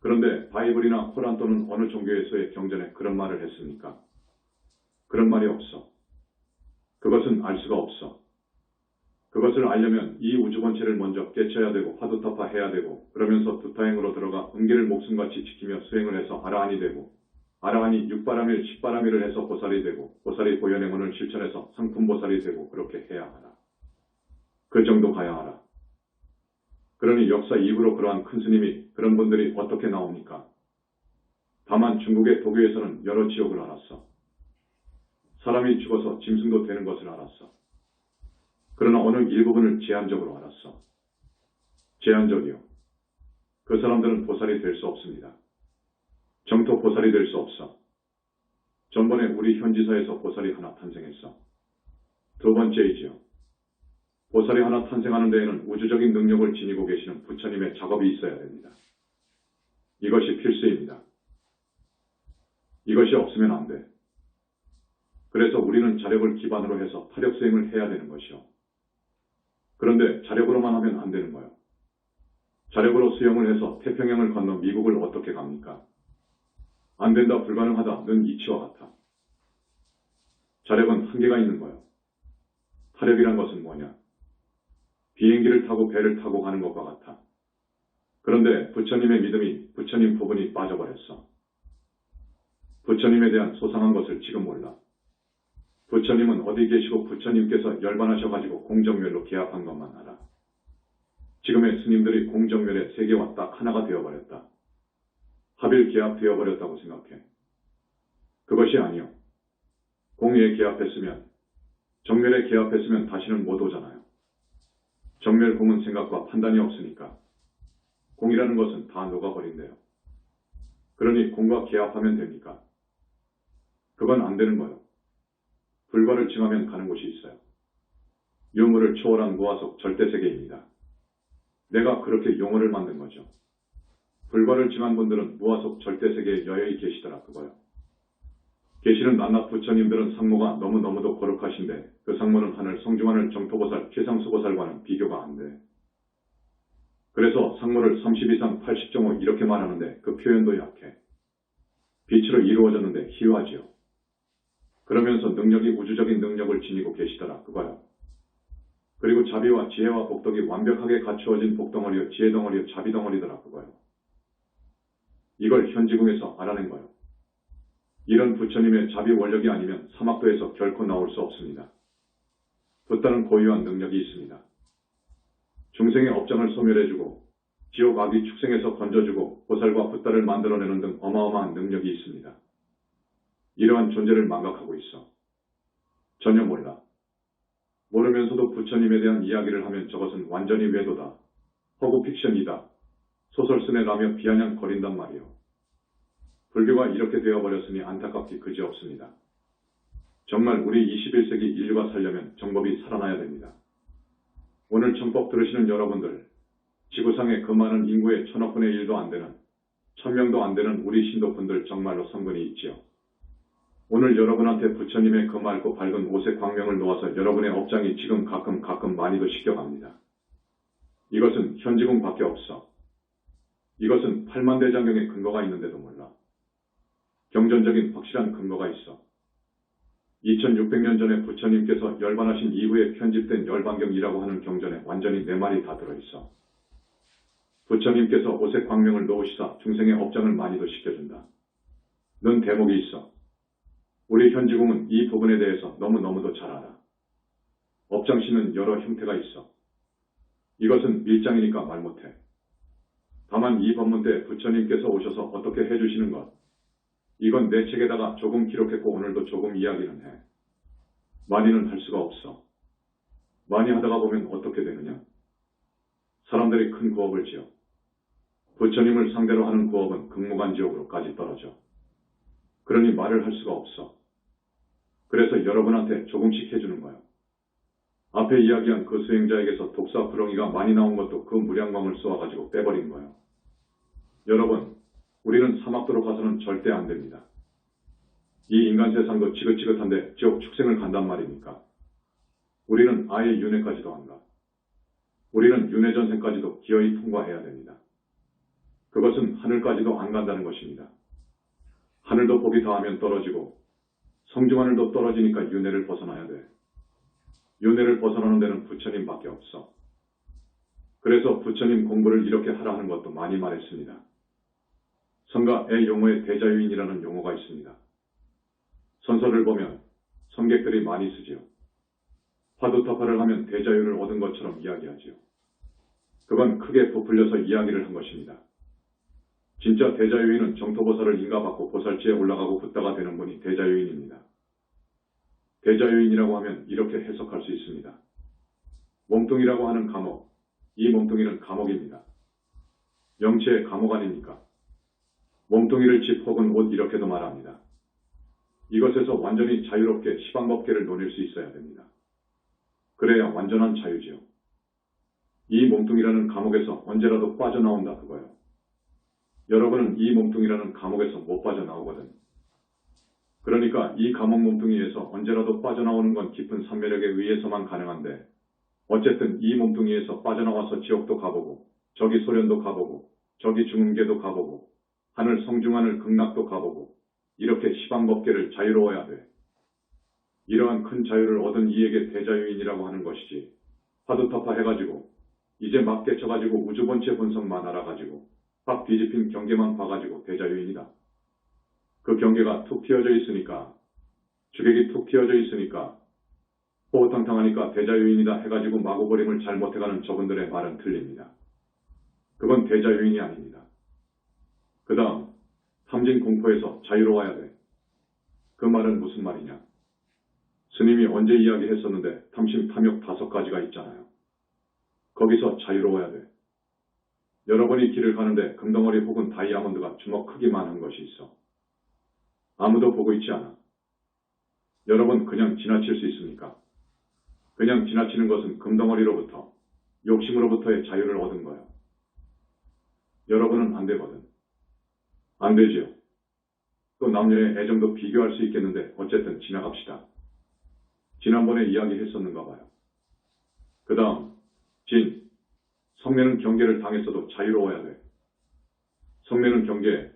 그런데 바이블이나 코란 또는 어느 종교에서의 경전에 그런 말을 했습니까? 그런 말이 없어. 그것은 알 수가 없어. 그것을 알려면 이 우주본체를 먼저 깨쳐야 되고 화두타파해야 되고 그러면서 두타행으로 들어가 음기를 목숨같이 지키며 수행을 해서 아라한이 되고 아라한이 육바라밀, 십바라밀을 해서 보살이 되고 보살이 고연행원을 실천해서 상품보살이 되고 그렇게 해야 하라. 그 정도 가야 하라. 그러니 역사 이후로 그러한 큰 스님이 그런 분들이 어떻게 나옵니까? 다만 중국의 도교에서는 여러 지옥을 알았어. 사람이 죽어서 짐승도 되는 것을 알았어. 그러나 어느 일부분을 제한적으로 알았어. 제한적이요. 그 사람들은 보살이 될 수 없습니다. 정토 보살이 될 수 없어. 전번에 우리 현지사에서 보살이 하나 탄생했어. 두 번째이지요. 보살이 하나 탄생하는 데에는 우주적인 능력을 지니고 계시는 부처님의 작업이 있어야 됩니다. 이것이 필수입니다. 이것이 없으면 안 돼. 그래서 우리는 자력을 기반으로 해서 타력 수행을 해야 되는 것이요. 그런데 자력으로만 하면 안 되는 거예요. 자력으로 수영을 해서 태평양을 건너 미국을 어떻게 갑니까? 안 된다, 불가능하다는 이치와 같아. 자력은 한계가 있는 거예요. 타력이란 것은 뭐냐? 비행기를 타고 배를 타고 가는 것과 같아. 그런데 부처님의 믿음이 부처님 부분이 빠져버렸어. 부처님에 대한 소상한 것을 지금 몰라. 부처님은 어디 계시고 부처님께서 열반하셔가지고 공정멸로 계합한 것만 알아. 지금의 스님들이 공정멸의 세계와 딱 하나가 되어버렸다. 합일 계합되어버렸다고 생각해. 그것이 아니요. 공에 계합했으면, 정멸에 계합했으면 다시는 못 오잖아요. 정멸 공은 생각과 판단이 없으니까 공이라는 것은 다 녹아버린대요. 그러니 공과 계합하면 됩니까? 그건 안 되는 거요. 불과를 증하면 가는 곳이 있어요. 유무를 초월한 무아속 절대세계입니다. 내가 그렇게 용어를 만든 거죠. 불과를 증한 분들은 무아속 절대세계에 여여히 계시더라 그거요. 계시는 낱낱 부처님들은 상모가 너무너무도 거룩하신데 그 상모는 하늘 성중하늘 정토보살 최상수보살과는 비교가 안 돼. 그래서 상모를 30 이상 80.5 이렇게 말하는데 그 표현도 약해. 빛으로 이루어졌는데 희화지요. 그러면서 능력이 우주적인 능력을 지니고 계시더라 그거요. 그리고 자비와 지혜와 복덕이 완벽하게 갖추어진 복덩어리요 지혜덩어리요 자비덩어리더라 그거요. 이걸 현지궁에서 알아낸 거요. 이런 부처님의 자비 원력이 아니면 사막도에서 결코 나올 수 없습니다. 붓다는 고유한 능력이 있습니다. 중생의 업장을 소멸해주고 지옥 악귀 축생에서 건져주고 보살과 붓다를 만들어내는 등 어마어마한 능력이 있습니다. 이러한 존재를 망각하고 있어. 전혀 몰라. 모르면서도 부처님에 대한 이야기를 하면 저것은 완전히 외도다. 허구 픽션이다. 소설 쓰네라며 비아냥거린단 말이요. 불교가 이렇게 되어버렸으니 안타깝기 그지없습니다. 정말 우리 21세기 인류가 살려면 정법이 살아나야 됩니다. 오늘 정법 들으시는 여러분들, 지구상의 그 많은 인구의 1000억분의 1도 안 되는, 1000명도 안 되는 우리 신도분들 정말로 성근이 있지요. 오늘 여러분한테 부처님의 그 맑고 밝은 오색 광명을 놓아서 여러분의 업장이 지금 가끔 많이도 시켜갑니다. 이것은 현지궁 밖에 없어. 이것은 팔만대장경의 근거가 있는데도 몰라. 경전적인 확실한 근거가 있어. 2600년 전에 부처님께서 열반하신 이후에 편집된 열반경이라고 하는 경전에 완전히 내 말이 다 들어있어. 부처님께서 오색 광명을 놓으시사 중생의 업장을 많이도 시켜준다. 는 대목이 있어. 우리 현지궁은 이 부분에 대해서 너무너무도 잘 알아. 업장시는 여러 형태가 있어. 이것은 밀장이니까 말 못해. 다만 이 법문 때 부처님께서 오셔서 어떻게 해주시는 것, 이건 내 책에다가 조금 기록했고 오늘도 조금 이야기는 해. 많이는 할 수가 없어. 많이 하다가 보면 어떻게 되느냐? 사람들이 큰 구업을 지어. 부처님을 상대로 하는 구업은 극무간지옥으로까지 떨어져. 그러니 말을 할 수가 없어. 그래서 여러분한테 조금씩 해주는 거야. 앞에 이야기한 그 수행자에게서 독사 구렁이가 많이 나온 것도 그 무량광을 쏘아가지고 빼버린 거예요. 여러분, 우리는 사막도로 가서는 절대 안 됩니다. 이 인간 세상도 지긋지긋한데 지옥 축생을 간단 말입니까? 우리는 아예 윤회까지도 안 가. 우리는 윤회전생까지도 기어이 통과해야 됩니다. 그것은 하늘까지도 안 간다는 것입니다. 하늘도 복이 닿으면 떨어지고 성중하늘도 떨어지니까 윤회를 벗어나야 돼. 윤회를 벗어나는 데는 부처님밖에 없어. 그래서 부처님 공부를 이렇게 하라 하는 것도 많이 말했습니다. 성가의 용어에 대자유인이라는 용어가 있습니다. 선서를 보면 성객들이 많이 쓰지요. 화두타파를 하면 대자유를 얻은 것처럼 이야기하지요. 그건 크게 부풀려서 이야기를 한 것입니다. 진짜 대자유인은 정토보살을 인가받고 보살지에 올라가고 붓다가 되는 분이 대자유인입니다. 대자유인이라고 하면 이렇게 해석할 수 있습니다. 몸뚱이라고 하는 감옥, 이 몸뚱이는 감옥입니다. 영체의 감옥 아닙니까? 몸뚱이를 집 혹은 옷 이렇게도 말합니다. 이것에서 완전히 자유롭게 시방법계를 논일 수 있어야 됩니다. 그래야 완전한 자유지요. 이 몸뚱이라는 감옥에서 언제라도 빠져나온다 그거요. 여러분은 이 몸뚱이라는 감옥에서 못 빠져나오거든. 그러니까 이 감옥 몸뚱이에서 언제라도 빠져나오는 건 깊은 삼매력에 의해서만 가능한데 어쨌든 이 몸뚱이에서 빠져나와서 지옥도 가보고 저기 소련도 가보고 저기 중흥계도 가보고 하늘 성중하늘 극락도 가보고 이렇게 시방법계를 자유로워야 돼. 이러한 큰 자유를 얻은 이에게 대자유인이라고 하는 것이지 화두타파 해가지고 이제 막 깨쳐가지고 우주본체 본성만 알아가지고 확 뒤집힌 경계만 봐가지고 대자유인이다. 그 경계가 툭 튀어져 있으니까, 주객이 툭 튀어져 있으니까, 호호탕탕하니까 대자유인이다 해가지고 마구버림을 잘못해가는 저분들의 말은 틀립니다. 그건 대자유인이 아닙니다. 그 다음, 탐진 공포에서 자유로워야 돼. 그 말은 무슨 말이냐? 스님이 언제 이야기했었는데 탐심, 탐욕 5가지가 있잖아요. 거기서 자유로워야 돼. 여러분이 길을 가는데 금덩어리 혹은 다이아몬드가 주먹 크기만 한 것이 있어. 아무도 보고 있지 않아. 여러분 그냥 지나칠 수 있습니까? 그냥 지나치는 것은 금덩어리로부터, 욕심으로부터의 자유를 얻은 거예요. 여러분은 안 되거든. 안 되지요. 또 남녀의 애정도 비교할 수 있겠는데 어쨌든 지나갑시다. 지난번에 이야기했었는가 봐요. 그 다음, 진. 성매는 경계를 당했어도 자유로워야 돼. 성매는 경계.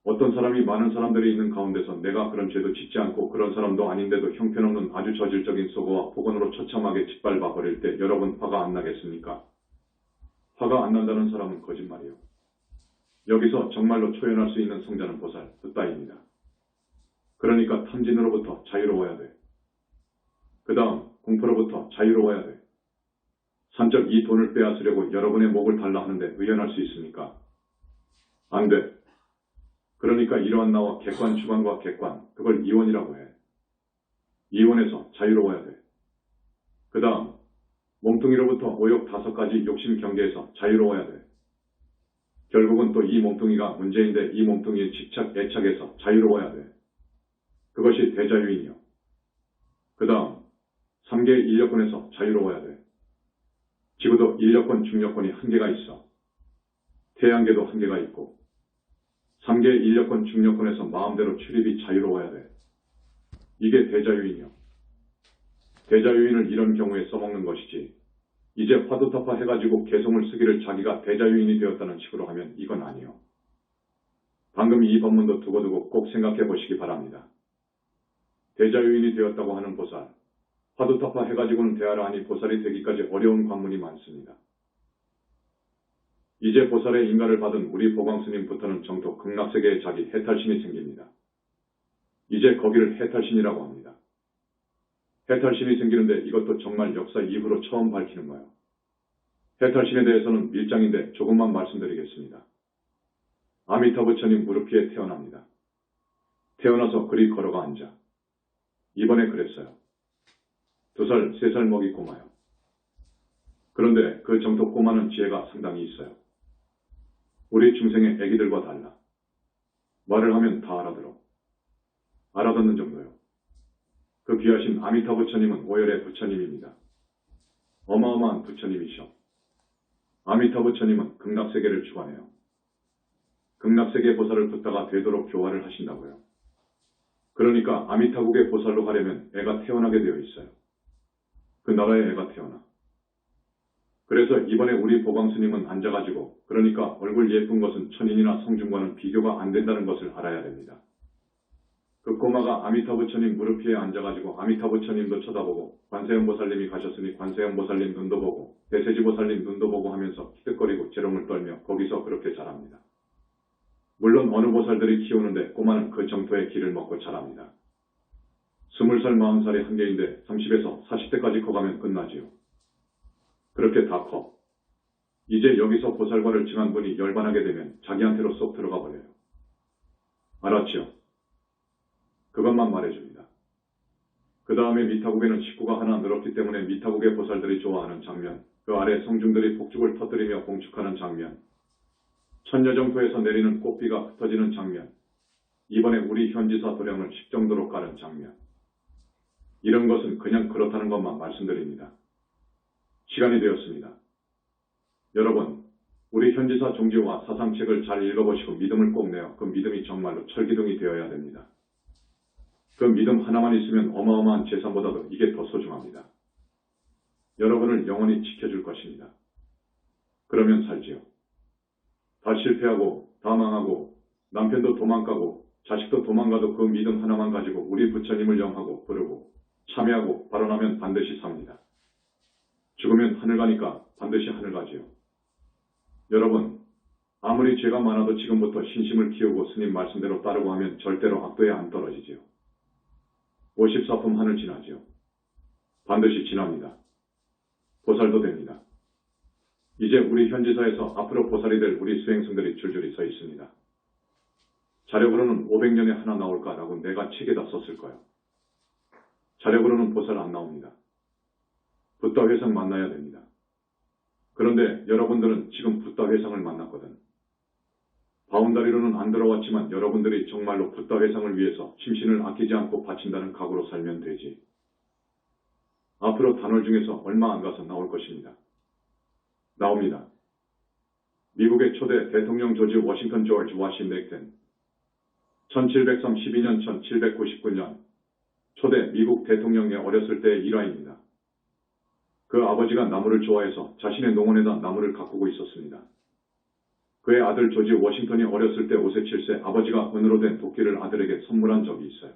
어떤 사람이 많은 사람들이 있는 가운데서 내가 그런 죄도 짓지 않고 그런 사람도 아닌데도 형편없는 아주 저질적인 속어와 폭언으로 처참하게 짓밟아 버릴 때 여러분 화가 안 나겠습니까? 화가 안 난다는 사람은 거짓말이요. 여기서 정말로 초연할 수 있는 성자는 보살, 그따위입니다. 그러니까 탐진으로부터 자유로워야 돼. 그 다음 공포로부터 자유로워야 돼. 산적 이 돈을 빼앗으려고 여러분의 목을 달라 하는데 의연할 수 있습니까? 안 돼. 그러니까 이러한 나와 객관 주관과 객관, 그걸 이원이라고 해. 이원에서 자유로워야 돼. 그 다음 몸뚱이로부터 오욕 5가지 욕심 경계에서 자유로워야 돼. 결국은 또 이 몸뚱이가 문제인데 이 몸뚱이의 집착, 애착에서 자유로워야 돼. 그것이 대자유인이요. 그 다음 3계 인력권에서 자유로워야 돼. 지구도 인력권, 중력권이 한계가 있어. 태양계도 한계가 있고 3계 인력권, 중력권에서 마음대로 출입이 자유로워야 돼. 이게 대자유인이요. 대자유인을 이런 경우에 써먹는 것이지. 이제 화두타파 해가지고 개성을 쓰기를 자기가 대자유인이 되었다는 식으로 하면 이건 아니요. 방금 이 법문도 두고두고 꼭 생각해 보시기 바랍니다. 대자유인이 되었다고 하는 보살, 화두타파 해가지고는 대하라하니 보살이 되기까지 어려운 관문이 많습니다. 이제 보살의 인가를 받은 우리 보광스님부터는 정토 극락세계에 자기 해탈신이 생깁니다. 이제 거기를 해탈신이라고 합니다. 해탈신이 생기는데 이것도 정말 역사 이후로 처음 밝히는 거예요. 해탈신에 대해서는 밀장인데 조금만 말씀드리겠습니다. 아미타 부처님 무릎 위에 태어납니다. 태어나서 그리 걸어가 앉아. 이번에 그랬어요. 2살, 3살 먹이 꼬마요. 그런데 그 정토 꼬마는 지혜가 상당히 있어요. 우리 중생의 애기들과 달라. 말을 하면 다 알아들어. 알아듣는 정도요. 그 귀하신 아미타 부처님은 오열의 부처님입니다. 어마어마한 부처님이셔. 아미타 부처님은 극락세계를 주관해요. 극락세계 보살을 붙다가 되도록 교화를 하신다고요. 그러니까 아미타국의 보살로 가려면 애가 태어나게 되어 있어요. 그 나라에 애가 태어나. 그래서 이번에 우리 보광스님은 앉아가지고 그러니까 얼굴 예쁜 것은 천인이나 성중과는 비교가 안 된다는 것을 알아야 됩니다. 그 꼬마가 아미타 부처님 무릎 위에 앉아가지고 아미타 부처님도 쳐다보고 관세음 보살님이 가셨으니 관세음 보살님 눈도 보고 대세지 보살님 눈도 보고 하면서 키득거리고 재롱을 떨며 거기서 그렇게 자랍니다. 물론 어느 보살들이 키우는데 꼬마는 그 정토의 길을 먹고 자랍니다. 20살, 40살이 한계인데 30에서 40대까지 커가면 끝나지요. 그렇게 다 커. 이제 여기서 보살과를 증한 분이 열반하게 되면 자기한테로 쏙 들어가 버려요. 알았지요? 그것만 말해줍니다. 그 다음에 미타국에는 식구가 하나 늘었기 때문에 미타국의 보살들이 좋아하는 장면, 그 아래 성중들이 폭죽을 터뜨리며 봉축하는 장면, 천여정토에서 내리는 꽃비가 흩어지는 장면, 이번에 우리 현지사 도량을 식정도로 가는 장면. 이런 것은 그냥 그렇다는 것만 말씀드립니다. 시간이 되었습니다. 여러분, 우리 현지사 종지와 사상책을 잘 읽어보시고 믿음을 꼭 내어 그 믿음이 정말로 철기둥이 되어야 됩니다. 그 믿음 하나만 있으면 어마어마한 재산보다도 이게 더 소중합니다. 여러분을 영원히 지켜줄 것입니다. 그러면 살지요. 다 실패하고 다 망하고 남편도 도망가고 자식도 도망가도 그 믿음 하나만 가지고 우리 부처님을 영하고 부르고 참여하고 발언하면 반드시 삽니다. 죽으면 하늘 가니까 반드시 하늘 가지요. 여러분, 아무리 죄가 많아도 지금부터 신심을 키우고 스님 말씀대로 따르고 하면 절대로 악도에 안 떨어지지요. 54품 한을 지나지요. 반드시 지납니다. 보살도 됩니다. 이제 우리 현지사에서 앞으로 보살이 될 우리 수행승들이 줄줄이 서 있습니다. 자력으로는 500년에 하나 나올까라고 내가 책에다 썼을 거예요. 자력으로는 보살 안 나옵니다. 붓다 회상 만나야 됩니다. 그런데 여러분들은 지금 붓다 회상을 만났거든. 바운다리로는 안 들어왔지만 여러분들이 정말로 붓다 회상을 위해서 심신을 아끼지 않고 바친다는 각오로 살면 되지. 앞으로 단월 중에서 얼마 안 가서 나올 것입니다. 나옵니다. 미국의 초대 대통령 조지 워싱턴 조지 워싱턴 1732년 1799년 초대 미국 대통령의 어렸을 때의 일화입니다. 그 아버지가 나무를 좋아해서 자신의 농원에다 나무를 가꾸고 있었습니다. 그의 아들 조지 워싱턴이 어렸을 때 5세 7세 아버지가 은으로 된 도끼를 아들에게 선물한 적이 있어요.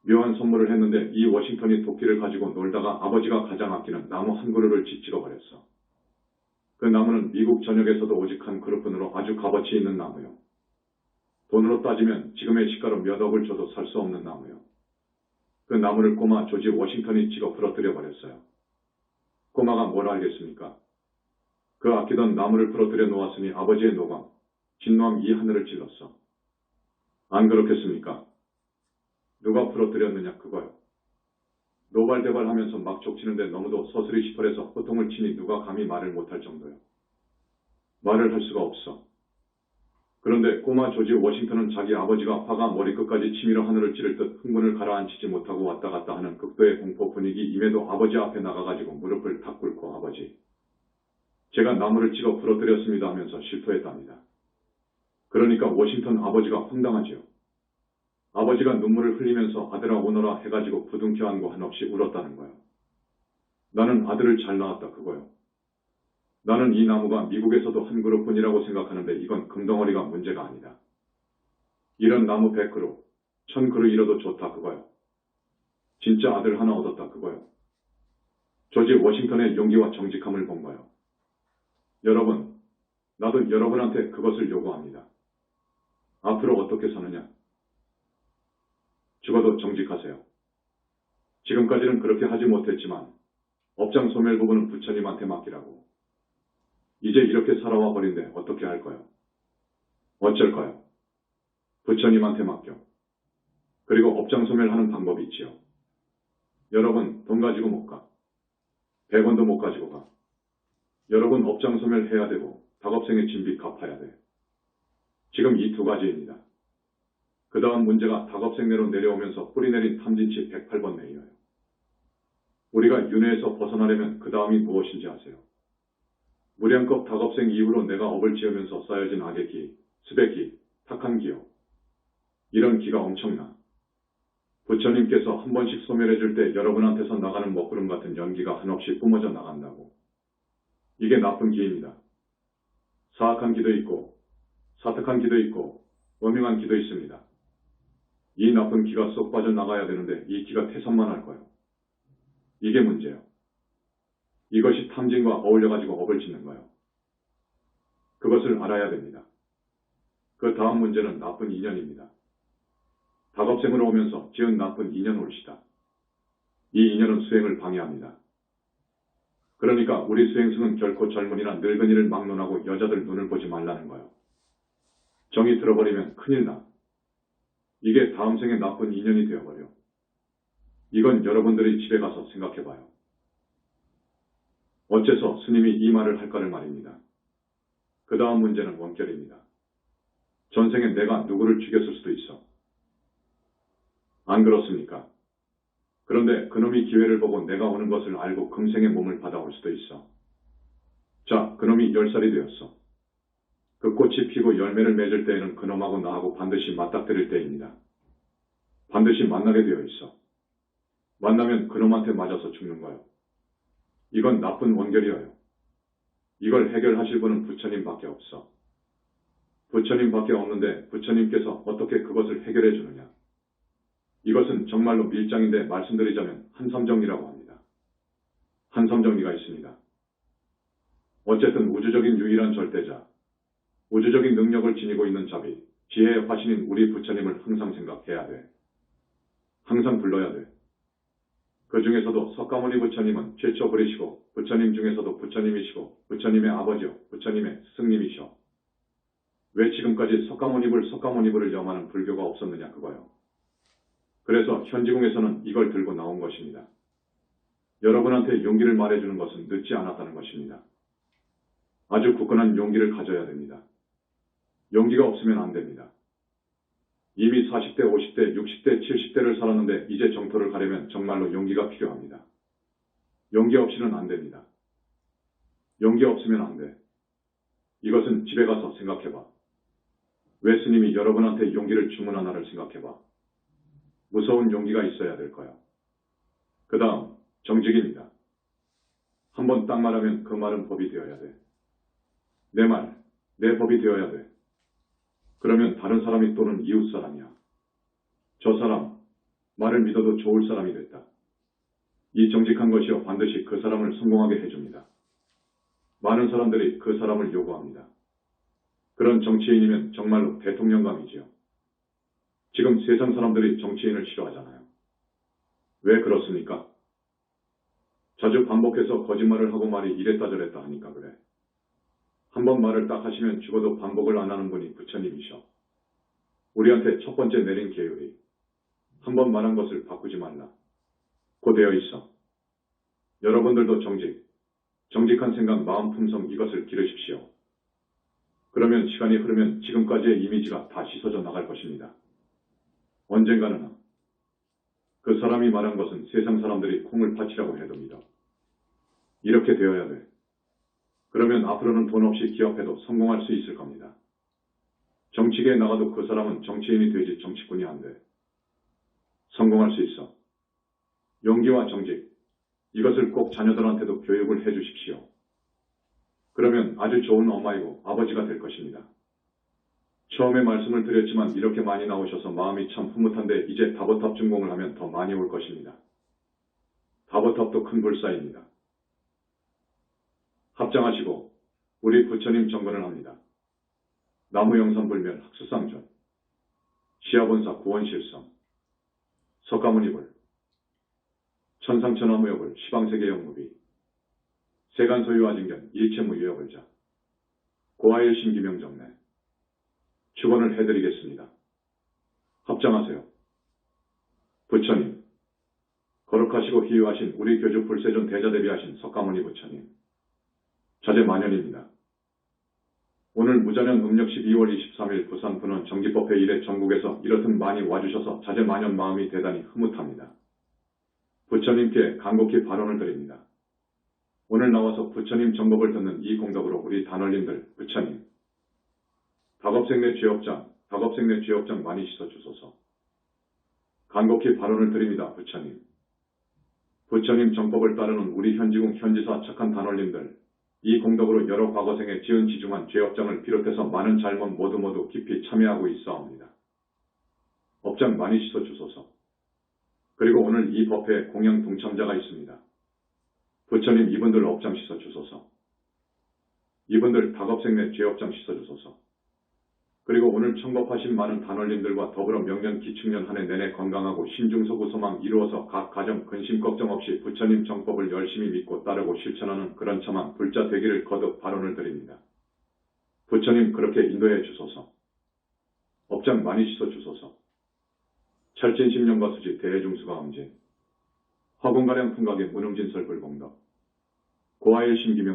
묘한 선물을 했는데 이 워싱턴이 도끼를 가지고 놀다가 아버지가 가장 아끼는 나무 한 그루를 찍어버렸어. 그 나무는 미국 전역에서도 오직 한 그루뿐으로 아주 값어치 있는 나무요. 돈으로 따지면 지금의 시가로 몇 억을 줘도 살 수 없는 나무요. 그 나무를 꼬마 조지 워싱턴이 찍어 부러뜨려 버렸어요. 꼬마가 뭘 알겠습니까? 그 아끼던 나무를 부러뜨려 놓았으니 아버지의 노감, 진노함 이 하늘을 찔렀어. 안 그렇겠습니까? 누가 부러뜨렸느냐 그거요. 노발대발하면서 막 족치는데 너무도 서슬이 시퍼래서 호통을 치니 누가 감히 말을 못할 정도요. 말을 할 수가 없어. 그런데 꼬마 조지 워싱턴은 자기 아버지가 화가 머리끝까지 치밀어 하늘을 찌를 듯 흥분을 가라앉히지 못하고 왔다 갔다 하는 극도의 공포 분위기임에도 아버지 앞에 나가가지고 무릎을 탁 꿇고 아버지, 제가 나무를 찍어 부러뜨렸습니다 하면서 실토했답니다. 그러니까 워싱턴 아버지가 황당하지요. 아버지가 눈물을 흘리면서 아들아 오너라 해가지고 부둥켜 안고 한없이 울었다는 거예요. 나는 아들을 잘 낳았다 그거요. 나는 이 나무가 미국에서도 한 그루뿐이라고 생각하는데 이건 금덩어리가 문제가 아니다. 이런 나무 100그루, 1000그루 잃어도 좋다 그거요. 진짜 아들 하나 얻었다 그거요. 조지 워싱턴의 용기와 정직함을 본 거요. 여러분, 나도 여러분한테 그것을 요구합니다. 앞으로 어떻게 사느냐? 죽어도 정직하세요. 지금까지는 그렇게 하지 못했지만 업장 소멸 부분은 부처님한테 맡기라고. 이제 이렇게 살아와 버린데 어떻게 할까요? 어쩔까요? 부처님한테 맡겨. 그리고 업장 소멸하는 방법이 있지요. 여러분 돈 가지고 못 가. 100원도 못 가지고 가. 여러분 업장 소멸해야 되고 닭업생의 진빚 갚아야 돼. 지금 이 두 가지입니다. 그 다음 문제가 닭업생내로 내려오면서 뿌리 내린 탐진치 108번 내이어요. 우리가 윤회에서 벗어나려면 그 다음이 무엇인지 아세요? 무량겁 닭업생 이후로 내가 업을 지으면서 쌓여진 악의 기, 습의 기, 탁한 기요. 이런 기가 엄청나. 부처님께서 한 번씩 소멸해줄 때 여러분한테서 나가는 먹구름 같은 연기가 한없이 뿜어져 나간다고. 이게 나쁜 기입니다. 사악한 기도 있고 사특한 기도 있고 음흉한 기도 있습니다. 이 나쁜 기가 쏙 빠져나가야 되는데 이 기가 태산만 할 거예요. 이게 문제예요. 이것이 탐진과 어울려가지고 업을 짓는 거예요. 그것을 알아야 됩니다. 그 다음 문제는 나쁜 인연입니다. 닭업생으로 오면서 지은 나쁜 인연 올시다. 이 인연은 수행을 방해합니다. 그러니까 우리 수행승은 결코 젊은이나 늙은이를 막론하고 여자들 눈을 보지 말라는 거예요. 정이 들어버리면 큰일 나. 이게 다음 생에 나쁜 인연이 되어버려. 이건 여러분들이 집에 가서 생각해봐요. 어째서 스님이 이 말을 할까를 말입니다. 그 다음 문제는 원결입니다. 전생에 내가 누구를 죽였을 수도 있어. 안 그렇습니까? 그런데 그놈이 기회를 보고 내가 오는 것을 알고 금생의 몸을 받아올 수도 있어. 자, 그놈이 10살이 되었어. 그 꽃이 피고 열매를 맺을 때에는 그놈하고 나하고 반드시 맞닥뜨릴 때입니다. 반드시 만나게 되어 있어. 만나면 그놈한테 맞아서 죽는 거예요. 이건 나쁜 원결이에요. 이걸 해결하실 분은 부처님밖에 없어. 부처님밖에 없는데 부처님께서 어떻게 그것을 해결해 주느냐. 이것은 정말로 밀장인데 말씀드리자면 한삼정리라고 합니다. 한섬 정리가 있습니다. 어쨌든 우주적인 유일한 절대자, 우주적인 능력을 지니고 있는 자비, 지혜의 화신인 우리 부처님을 항상 생각해야 돼. 항상 불러야 돼. 그 중에서도 석가모니 부처님은 최초 그리시고 부처님 중에서도 부처님이시고 부처님의 아버지요 부처님의 스승님이셔. 왜 지금까지 석가모니불을 염하는 불교가 없었느냐 그거요. 그래서 현지궁에서는 이걸 들고 나온 것입니다. 여러분한테 용기를 말해주는 것은 늦지 않았다는 것입니다. 아주 굳건한 용기를 가져야 됩니다. 용기가 없으면 안 됩니다. 이미 40대, 50대, 60대, 70대를 살았는데 이제 정토를 가려면 정말로 용기가 필요합니다. 용기 없이는 안 됩니다. 용기 없으면 안 돼. 이것은 집에 가서 생각해봐. 왜 스님이 여러분한테 용기를 주문하나를 생각해봐. 무서운 용기가 있어야 될 거야. 그 다음 정직입니다. 한번 딱 말하면 그 말은 법이 되어야 돼. 내 말, 내 법이 되어야 돼. 그러면 다른 사람이 또는 이웃 사람이야. 저 사람, 말을 믿어도 좋을 사람이 됐다. 이 정직한 것이요 반드시 그 사람을 성공하게 해줍니다. 많은 사람들이 그 사람을 요구합니다. 그런 정치인이면 정말로 대통령감이지요. 지금 세상 사람들이 정치인을 싫어하잖아요. 왜 그렇습니까? 자주 반복해서 거짓말을 하고 말이 이랬다 저랬다 하니까 그래. 한번 말을 딱 하시면 죽어도 반복을 안 하는 분이 부처님이셔. 우리한테 첫 번째 내린 계율이 한번 말한 것을 바꾸지 말라. 고 되어 있어. 여러분들도 정직한 생각, 마음 품성 이것을 기르십시오. 그러면 시간이 흐르면 지금까지의 이미지가 다 씻어져 나갈 것입니다. 언젠가는 그 사람이 말한 것은 세상 사람들이 콩을 파치라고 해도 믿어. 이렇게 되어야 돼. 그러면 앞으로는 돈 없이 기업해도 성공할 수 있을 겁니다. 정치계에 나가도 그 사람은 정치인이 되지 정치꾼이 안 돼. 성공할 수 있어. 용기와 정직, 이것을 꼭 자녀들한테도 교육을 해 주십시오. 그러면 아주 좋은 엄마이고 아버지가 될 것입니다. 처음에 말씀을 드렸지만 이렇게 많이 나오셔서 마음이 참 흐뭇한데 이제 다보탑 준공을 하면 더 많이 올 것입니다. 다보탑도 큰 불사입니다. 합장하시고 우리 부처님 정건을 합니다. 나무영산불멸 학수상전, 시아본사 구원실성, 석가모니불, 천상천하무여불 시방세계영무비, 세간소유아징견 일체무유여불자, 고아일 신기명정례, 축원을 해드리겠습니다. 합장하세요. 부처님, 거룩하시고 희유하신 우리 교주 불세존 대자대비하신 석가모니 부처님, 자제만연입니다. 오늘 무자년 음력 12월 23일 부산 분원 정기법회 일에 전국에서 이렇듯 많이 와주셔서 자제만연 마음이 대단히 흐뭇합니다. 부처님께 간곡히 발언을 드립니다. 오늘 나와서 부처님 정법을 듣는 이 공덕으로 우리 단원님들 부처님, 다겁생내 죄업장 많이 씻어주소서. 간곡히 발언을 드립니다. 부처님. 부처님 정법을 따르는 우리 현지궁 현지사 착한 단원님들, 이 공덕으로 여러 과거생에 지은 지중한 죄업장을 비롯해서 많은 잘못 모두 깊이 참여하고 있사옵니다. 업장 많이 씻어주소서. 그리고 오늘 이 법회에 공양 동참자가 있습니다. 부처님 이분들 업장 씻어주소서. 이분들 다겁생내 죄업장 씻어주소서. 그리고 오늘 청법하신 많은 단원님들과 더불어 명년 기축년 한 해 내내 건강하고 신중서구 소망 이루어서 각 가정 근심 걱정 없이 부처님 정법을 열심히 믿고 따르고 실천하는 그런 참한 불자 되기를 거듭 발언을 드립니다. 부처님 그렇게 인도해 주소서. 업장 많이 씻어 주소서. 찰진심령과 수지 대해중수가 엄진, 화공가량 풍각의 무능진설 불공덕, 고아의 신기명